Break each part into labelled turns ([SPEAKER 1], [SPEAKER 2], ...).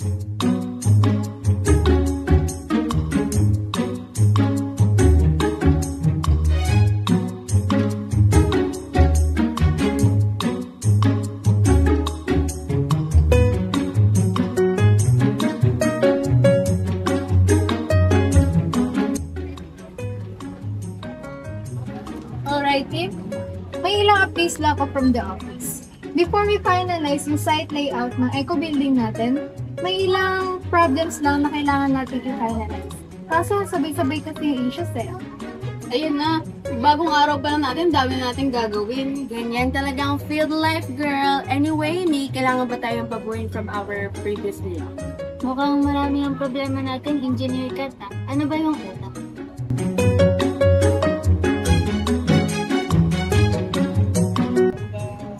[SPEAKER 1] Alright, team. May ilang updates lang ako from the office. Before we finalize yung site layout ng eco building natin, may ilang problems lang na kailangan natin i-finalize. Kaso sabay-sabay kasi yung issues eh.
[SPEAKER 2] Ayun na, bagong araw pa lang natin, dami natin gagawin. Ganyan talaga ang field life, girl. Anyway, may kailangan ba tayong pabuhin from our previous video?
[SPEAKER 3] Mukhang marami ang problema natin, Engineer Kat. Ano ba yung una?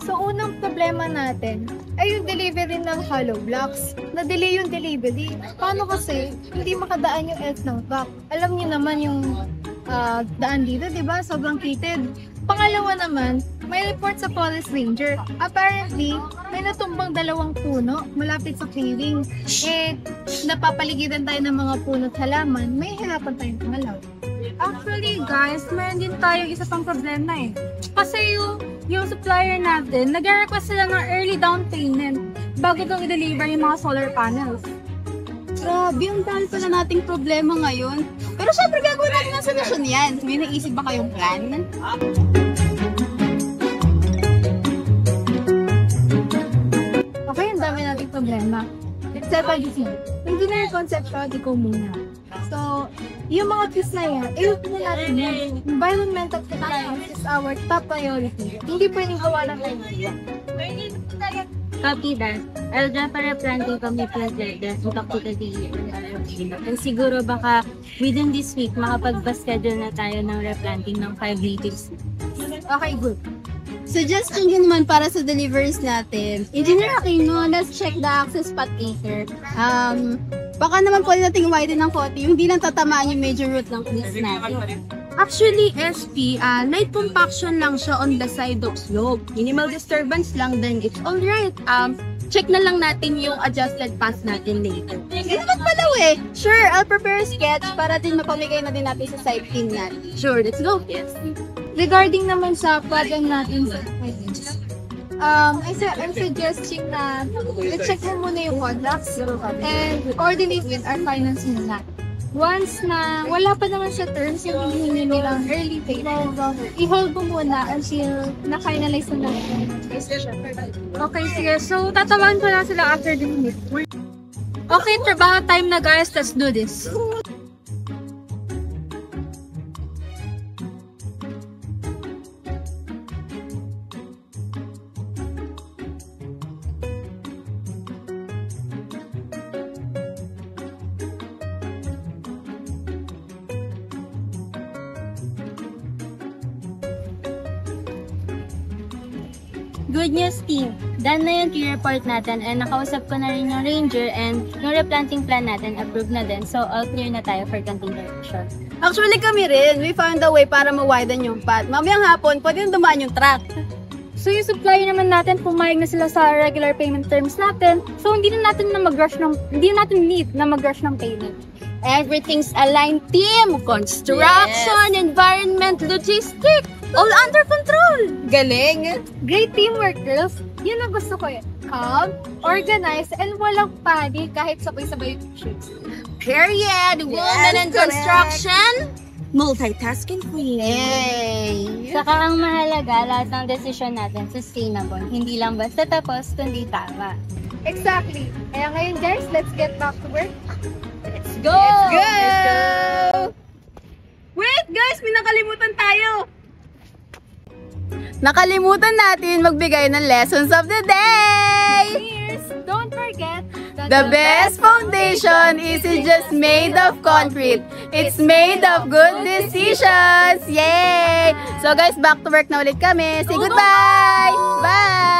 [SPEAKER 1] So, unang problema natin ay yung delivery ng hollow blocks. Na-delay yung delivery. Paano kasi hindi makadaan yung earth block? Alam niyo naman yung daan dito, di ba? Sobrang kitid. Pangalawa naman, may report sa Forest Ranger. Apparently, may natumbang 2 puno malapit sa clearing. Eh, napapaligiran tayo ng mga puno at halaman, may hirapan tayong pangalaw.
[SPEAKER 4] Actually, guys, meron din tayong isa pang problema eh. Kasi yung supplier natin, nag-request sila ng early down payment bago itong i-deliver yung mga solar panels.
[SPEAKER 2] Grabe, ang dami pala nating problema ngayon. Pero syempre gagawin natin ang solusyon yan. May naisip ba kayong plan?
[SPEAKER 1] Okay, ang dami nating problema. Step by step. Engineer conceptual, di ko muna. So, yung mga keys na yan, ilot na natin yan. Environmental compliance is our top priority. Hindi pwedeng kawalan ng idea.
[SPEAKER 3] Copy that. I'll draft a replanting commitment letter to talk to the DE. And siguro baka within this week, makapag-schedule na tayo ng replanting ng 5 natives.
[SPEAKER 1] Okay, good.
[SPEAKER 2] Suggestion yun naman para sa deliveries natin. Engineer Aquino, let's check the access path later. Baka naman pwede natin widen ng konti, yung hindi lang tatamaan yung major route ng place natin.
[SPEAKER 4] Actually, SP, light compaction lang siya on the side of slope. Minimal disturbance lang, then it's alright. Check na lang natin yung adjusted paths natin later.
[SPEAKER 2] Ganun naman pala eh. Sure, I'll prepare a sketch para din mapamigay na din natin sa side team natin.
[SPEAKER 4] Sure, let's go. Yes.
[SPEAKER 1] Regarding naman sa problem natin sa I'm suggesting na i-check mo muna yung contracts and coordinate with our finance muna. Once na wala pa naman sa terms yung hinihingi nilang early payment, i-hold mo muna until na-finalize na natin.
[SPEAKER 4] Okay, sige. So, tatamaan ko na sila after the minute. Okay, trabaho time na guys. Let's do this.
[SPEAKER 3] Good news, team! Done na yung report natin and nakausap ko na rin yung ranger and yung replanting plan natin approved na din. So, all clear na tayo for continuation.
[SPEAKER 2] Actually kami rin, we found a way para ma-widen yung path. Mamayang hapon, pwede yung dumaan yung truck.
[SPEAKER 4] So, yung supplier naman natin, pumayag na sila sa regular payment terms natin. So, hindi na natin need na mag-rush ng payment.
[SPEAKER 2] Everything's aligned, team! Construction, environment, logistics, all under control! Galing!
[SPEAKER 1] Great teamwork, girls! Yun ang gusto ko yun. Calm, organized, and walang panic kahit sabay-sabay yung issues.
[SPEAKER 2] Period! Woman in construction, multitasking queen! Hey!
[SPEAKER 3] Saka ang mahalaga, lahat ng decision natin sustainable. Hindi lang basta tapos, kundi tama.
[SPEAKER 1] Exactly! Kaya ngayon guys, let's get back to work.
[SPEAKER 2] Let's go! Let's go!
[SPEAKER 4] Wait guys, may nakalimutan tayo!
[SPEAKER 2] Nakalimutan natin magbigay ng lessons of the day!
[SPEAKER 1] Cheers! Don't forget that
[SPEAKER 2] the best foundation isn't just made of concrete. It's made of good decisions! Yay! So guys, back to work na ulit kami. Say goodbye! Bye!